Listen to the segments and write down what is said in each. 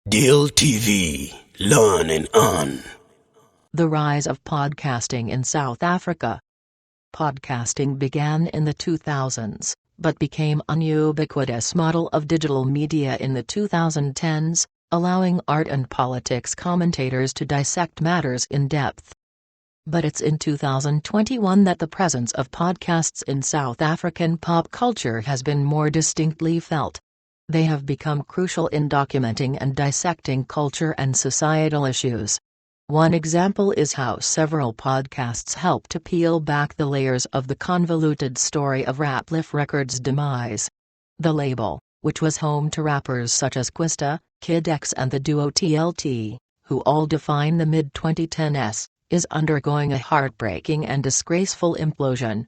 Deal TV, learn and earn. The rise of podcasting in South Africa. Podcasting began in the 2000s, but became an ubiquitous model of digital media in the 2010s, allowing art and politics commentators to dissect matters in depth. But it's in 2021 that the presence of podcasts in South African pop culture has been more distinctly felt. They have become crucial in documenting and dissecting culture and societal issues. One example is how several podcasts help to peel back the layers of the convoluted story of Raplif Records' demise. The label, which was home to rappers such as Kwista, Kid X and the duo TLT, who all define the mid-2010s, is undergoing a heartbreaking and disgraceful implosion.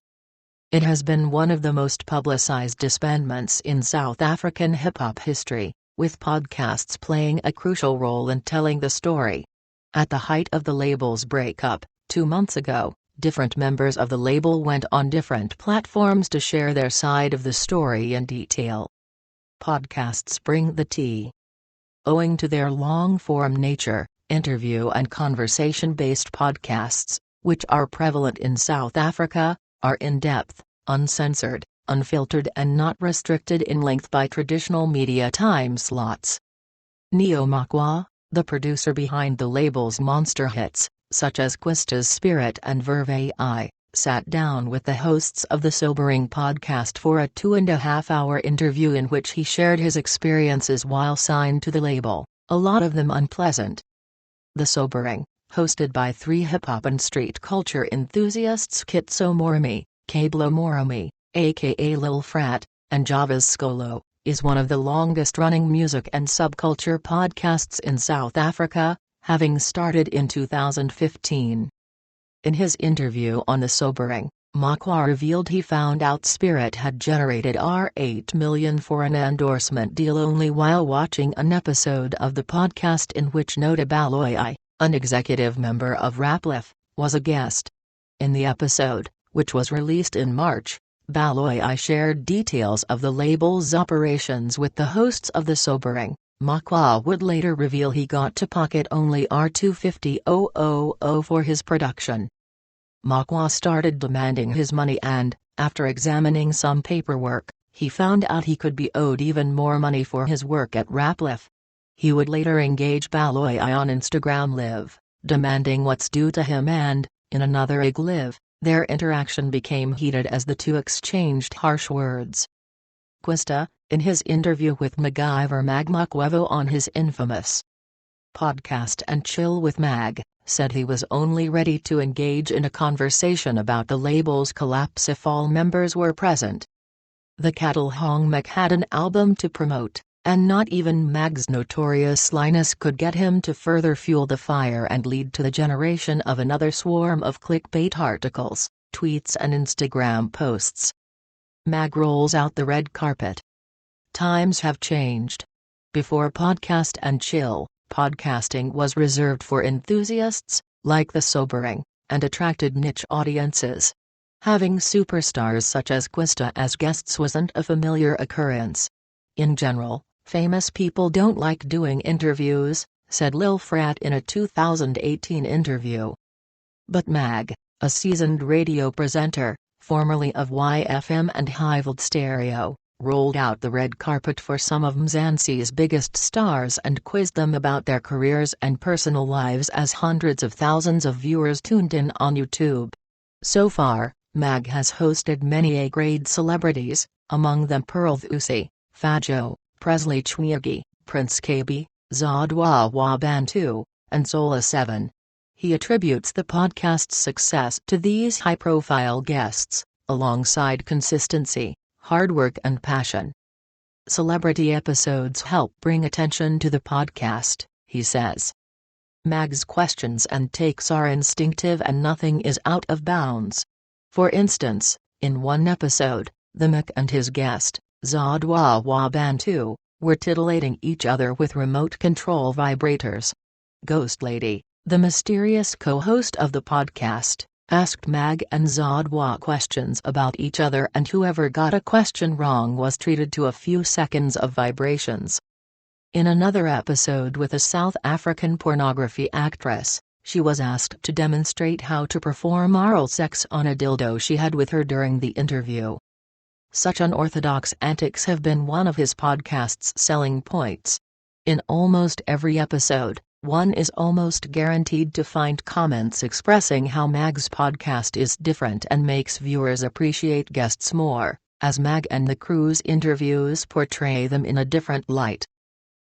It has been one of the most publicized disbandments in South African hip-hop history, with podcasts playing a crucial role in telling the story. At the height of the label's breakup, 2 months ago, different members of the label went on different platforms to share their side of the story in detail. Podcasts bring the tea. Owing to their long-form nature, interview and conversation-based podcasts, which are prevalent in South Africa, are in-depth, uncensored, unfiltered and not restricted in length by traditional media time slots. Neo Makwa, the producer behind the label's monster hits, such as Kwista's Spirit and Verve AI, sat down with the hosts of the Sobering podcast for a 2.5-hour interview in which he shared his experiences while signed to the label, a lot of them unpleasant. The Sobering, hosted by 3 hip-hop and street culture enthusiasts Kitso Moromi, Kablo Moromi, aka Lil Frat, and Java's Skolo, is one of the longest-running music and subculture podcasts in South Africa, having started in 2015. In his interview on The Sobering, Makwa revealed he found out Spirit had generated R8 million for an endorsement deal only while watching an episode of the podcast in which Nota Baloyi, an executive member of Raplif, was a guest. In the episode, which was released in March, Baloyi shared details of the label's operations with the hosts of The Sobering. Makwa would later reveal he got to pocket only R250,000 for his production. Makwa started demanding his money and, after examining some paperwork, he found out he could be owed even more money for his work at Raplif. He would later engage Baloyi on Instagram Live, demanding what's due to him and, in another IG Live, their interaction became heated as the two exchanged harsh words. Kwista, in his interview with MacGyver Mag Makwevo on his infamous podcast and Chill with Mag, said he was only ready to engage in a conversation about the label's collapse if all members were present. The Cattle Hong Mac had an album to promote, and not even Mag's notorious slyness could get him to further fuel the fire and lead to the generation of another swarm of clickbait articles, tweets and Instagram posts. Mag rolls out the red carpet. Times have changed. Before Podcast and Chill, podcasting was reserved for enthusiasts, like The Sobering, and attracted niche audiences. Having superstars such as Kwista as guests wasn't a familiar occurrence. In general, famous people don't like doing interviews, said Lil Frat in a 2018 interview. But Mag, a seasoned radio presenter, formerly of YFM and Hiveled Stereo, rolled out the red carpet for some of Mzansi's biggest stars and quizzed them about their careers and personal lives as hundreds of thousands of viewers tuned in on YouTube. So far, Mag has hosted many A-grade celebrities, among them Pearl Thusi, Fajo, Presley Chweigi, Prince Kabi, Zodwa Bantu, and Sola 7. He attributes the podcast's success to these high-profile guests, alongside consistency, hard work and passion. Celebrity episodes help bring attention to the podcast, he says. Mag's questions and takes are instinctive and nothing is out of bounds. For instance, in one episode, the Mac and his guest, Zodwa Bantu, were titillating each other with remote control vibrators. Ghost Lady, the mysterious co-host of the podcast, asked Mag and Zodwa questions about each other and whoever got a question wrong was treated to a few seconds of vibrations. In another episode with a South African pornography actress, she was asked to demonstrate how to perform oral sex on a dildo she had with her during the interview. Such unorthodox antics have been one of his podcast's selling points. In almost every episode, one is almost guaranteed to find comments expressing how Mag's podcast is different and makes viewers appreciate guests more, as Mag and the crew's interviews portray them in a different light.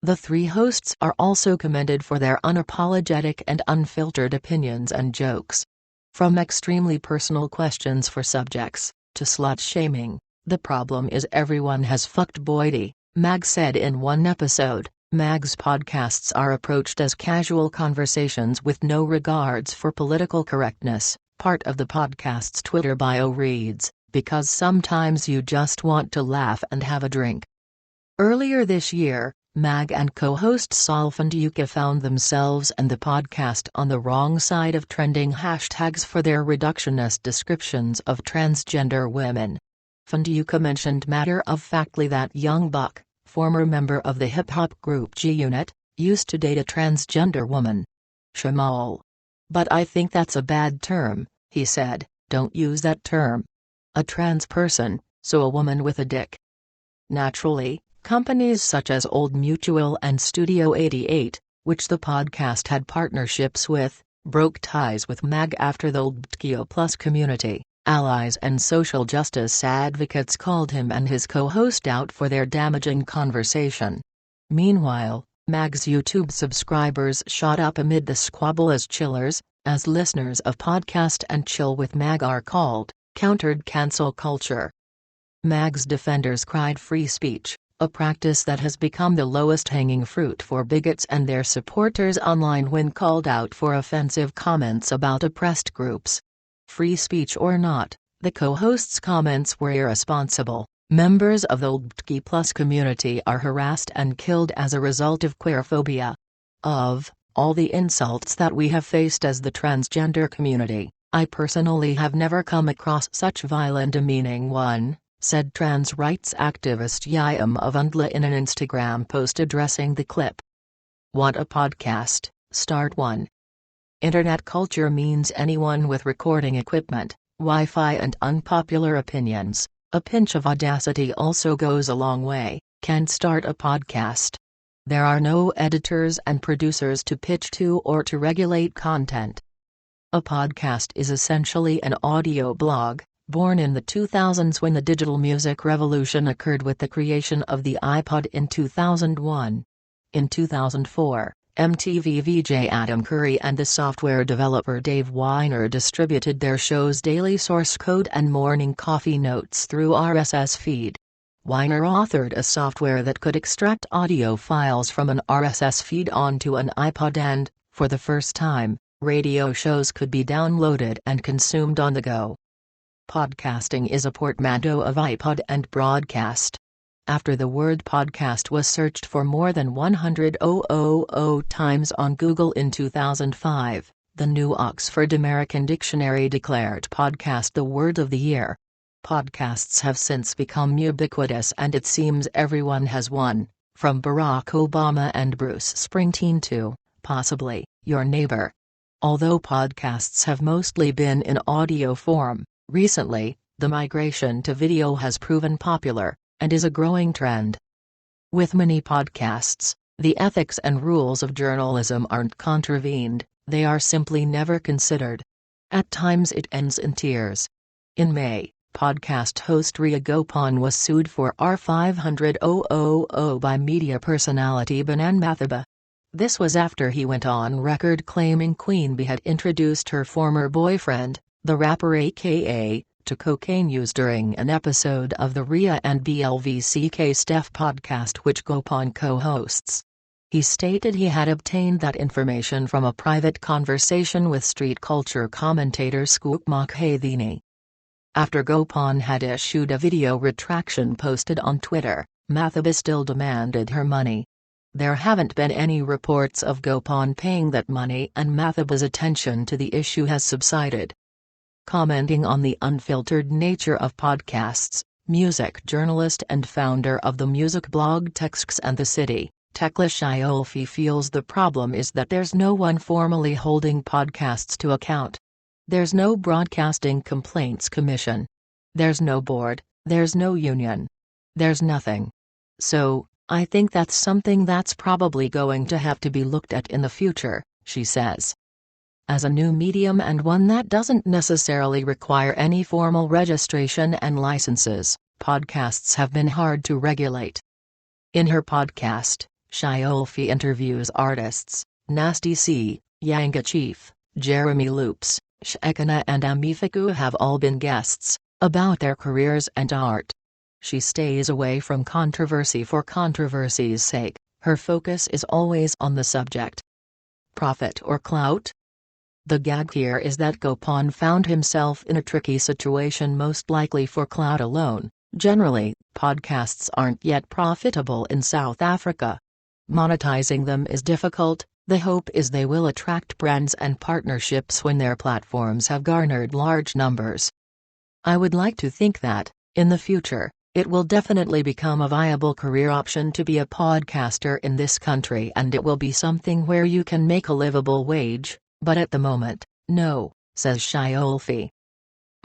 The three hosts are also commended for their unapologetic and unfiltered opinions and jokes. From extremely personal questions for subjects, to slut-shaming, the problem is everyone has fucked Boydie, Mag said in one episode. Mag's podcasts are approached as casual conversations with no regards for political correctness. Part of the podcast's Twitter bio reads, "Because sometimes you just want to laugh and have a drink." Earlier this year, Mag and co-host Saul Funduka found themselves and the podcast on the wrong side of trending hashtags for their reductionist descriptions of transgender women. Funduka mentioned matter-of-factly that young buck, former member of the hip-hop group G-Unit, used to date a transgender woman. Shamal. "But I think that's a bad term," he said. "Don't use that term. A trans person, so a woman with a dick." Naturally, companies such as Old Mutual and Studio 88, which the podcast had partnerships with, broke ties with Mag after the LGBTQ+ community. Allies and social justice advocates called him and his co-host out for their damaging conversation. Meanwhile, Mag's YouTube subscribers shot up amid the squabble as chillers, as listeners of podcast and Chill with Mag are called, countered cancel culture. Mag's defenders cried free speech, a practice that has become the lowest-hanging fruit for bigots and their supporters online when called out for offensive comments about oppressed groups. Free speech or not, the co-hosts' comments were irresponsible. Members of the LGBTQ+ community are harassed and killed as a result of queerphobia. Of all the insults that we have faced as the transgender community, I personally have never come across such violent demeaning one, said trans rights activist Yayam of Undla in an Instagram post addressing the clip. Want a podcast? Start one. Internet culture means anyone with recording equipment, Wi-Fi and unpopular opinions. A pinch of audacity also goes a long way, can start a podcast. There are no editors and producers to pitch to or to regulate content. A podcast is essentially an audio blog, born in the 2000s when the digital music revolution occurred with the creation of the iPod in 2001. In 2004, MTV VJ Adam Curry and the software developer Dave Weiner distributed their show's daily source code and morning coffee notes through RSS feed. Weiner authored a software that could extract audio files from an RSS feed onto an iPod and, for the first time, radio shows could be downloaded and consumed on the go. Podcasting is a portmanteau of iPod and broadcast. After the word podcast was searched for more than 100,000 times on Google in 2005, the new Oxford American Dictionary declared podcast the word of the year. Podcasts have since become ubiquitous and it seems everyone has one, from Barack Obama and Bruce Springsteen to, possibly, your neighbor. Although podcasts have mostly been in audio form, recently, the migration to video has proven popular, and is a growing trend. With many podcasts, the ethics and rules of journalism aren't contravened, they are simply never considered. At times it ends in tears. In May, podcast host Riya Gopal was sued for R500,000 by media personality Banan Mathaba. This was after he went on record claiming Queen Bee had introduced her former boyfriend, the rapper aka, to cocaine use during an episode of the Rhea and BLVCK Steph podcast which Gopal co-hosts. He stated he had obtained that information from a private conversation with street culture commentator Scoop Makhadini. After Gopal had issued a video retraction posted on Twitter, Mathaba still demanded her money. There haven't been any reports of Gopal paying that money and Mathaba's attention to the issue has subsided. Commenting on the unfiltered nature of podcasts, music journalist and founder of the music blog Texts and the City, Tekla Shyolfi feels the problem is that there's no one formally holding podcasts to account. There's no Broadcasting Complaints Commission. There's no board, there's no union. There's nothing. So, I think that's something that's probably going to have to be looked at in the future, she says. As a new medium and one that doesn't necessarily require any formal registration and licenses, podcasts have been hard to regulate. In her podcast, Shyolfi interviews artists, Nasty C, Yanga Chief, Jeremy Loops, Shekina and Amifiku have all been guests, about their careers and art. She stays away from controversy for controversy's sake, her focus is always on the subject. Profit or clout? The gag here is that Gopon found himself in a tricky situation, most likely for clout alone. Generally, podcasts aren't yet profitable in South Africa. Monetizing them is difficult. The hope is they will attract brands and partnerships when their platforms have garnered large numbers. I would like to think that, in the future, it will definitely become a viable career option to be a podcaster in this country, and it will be something where you can make a livable wage, but at the moment, no, says Shyolfi.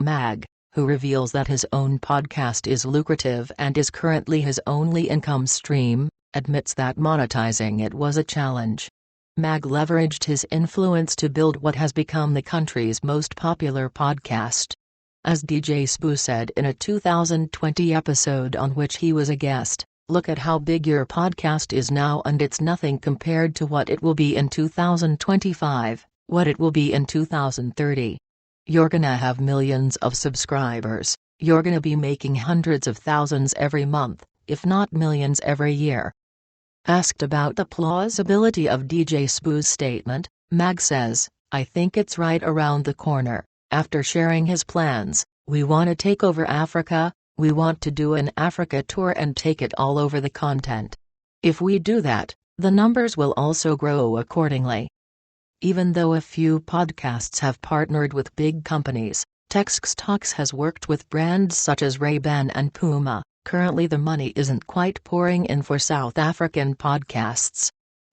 Mag, who reveals that his own podcast is lucrative and is currently his only income stream, admits that monetizing it was a challenge. Mag leveraged his influence to build what has become the country's most popular podcast. As DJ Spoo said in a 2020 episode on which he was a guest, "Look at how big your podcast is now, and it's nothing compared to what it will be in 2025, what it will be in 2030. You're gonna have millions of subscribers, you're gonna be making hundreds of thousands every month, if not millions every year." Asked about the plausibility of DJ Spoo's statement, Mag says, "I think it's right around the corner." After sharing his plans, "We want to take over Africa, we want to do an Africa tour and take it all over the continent. If we do that, the numbers will also grow accordingly." Even though a few podcasts have partnered with big companies, Texx Talks has worked with brands such as Ray-Ban and Puma. Currently the money isn't quite pouring in for South African podcasts.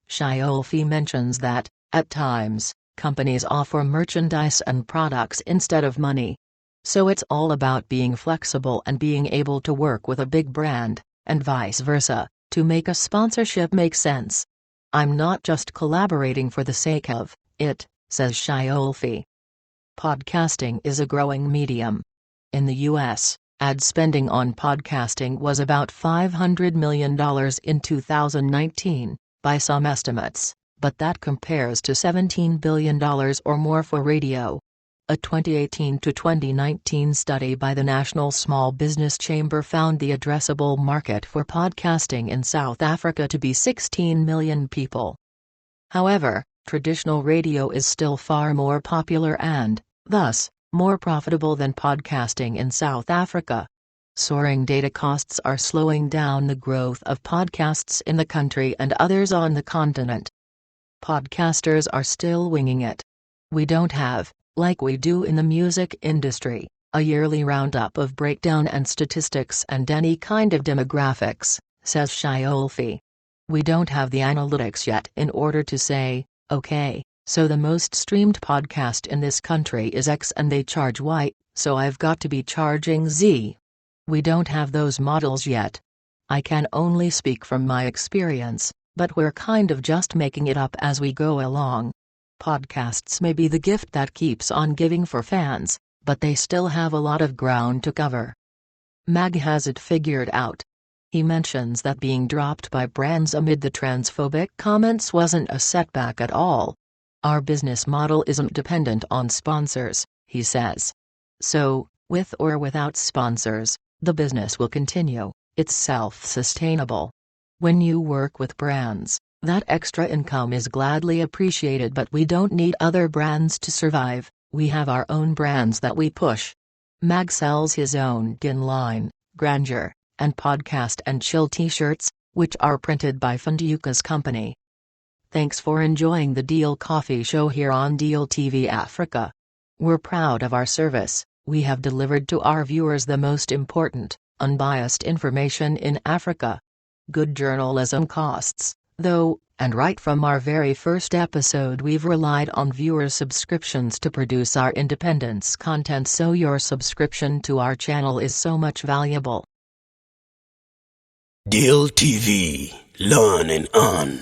Shyolfi mentions that, at times, companies offer merchandise and products instead of money. So it's all about being flexible and being able to work with a big brand, and vice versa, to make a sponsorship make sense. "I'm not just collaborating for the sake of it," says Shyolfi. Podcasting is a growing medium. In the US, ad spending on podcasting was about $500 million in 2019, by some estimates, but that compares to $17 billion or more for radio. A 2018 to 2019 study by the National Small Business Chamber found the addressable market for podcasting in South Africa to be 16 million people. However, traditional radio is still far more popular and, thus, more profitable than podcasting in South Africa. Soaring data costs are slowing down the growth of podcasts in the country and others on the continent. Podcasters are still winging it. We don't have, like we do in the music industry, a yearly roundup of breakdown and statistics and any kind of demographics, says Shyolfi. We don't have the analytics yet in order to say, okay, so the most streamed podcast in this country is X and they charge Y, so I've got to be charging Z. We don't have those models yet. I can only speak from my experience, but we're kind of just making it up as we go along. Podcasts may be the gift that keeps on giving for fans, but they still have a lot of ground to cover. Mag has it figured out. He mentions that being dropped by brands amid the transphobic comments wasn't a setback at all. "Our business model isn't dependent on sponsors," he says. "So, with or without sponsors, the business will continue, it's self-sustainable. When you work with brands, that extra income is gladly appreciated, but we don't need other brands to survive, we have our own brands that we push." Mag sells his own Gin line, Grandeur, and Podcast and Chill t-shirts, which are printed by Funduka's company. Thanks for enjoying the Deal Coffee Show here on Deal TV Africa. We're proud of our service. We have delivered to our viewers the most important, unbiased information in Africa. Good journalism costs, Though, and right from our very first episode, we've relied on viewer subscriptions to produce our independence content, so your subscription to our channel is so much valuable. Deal TV, learn and earn.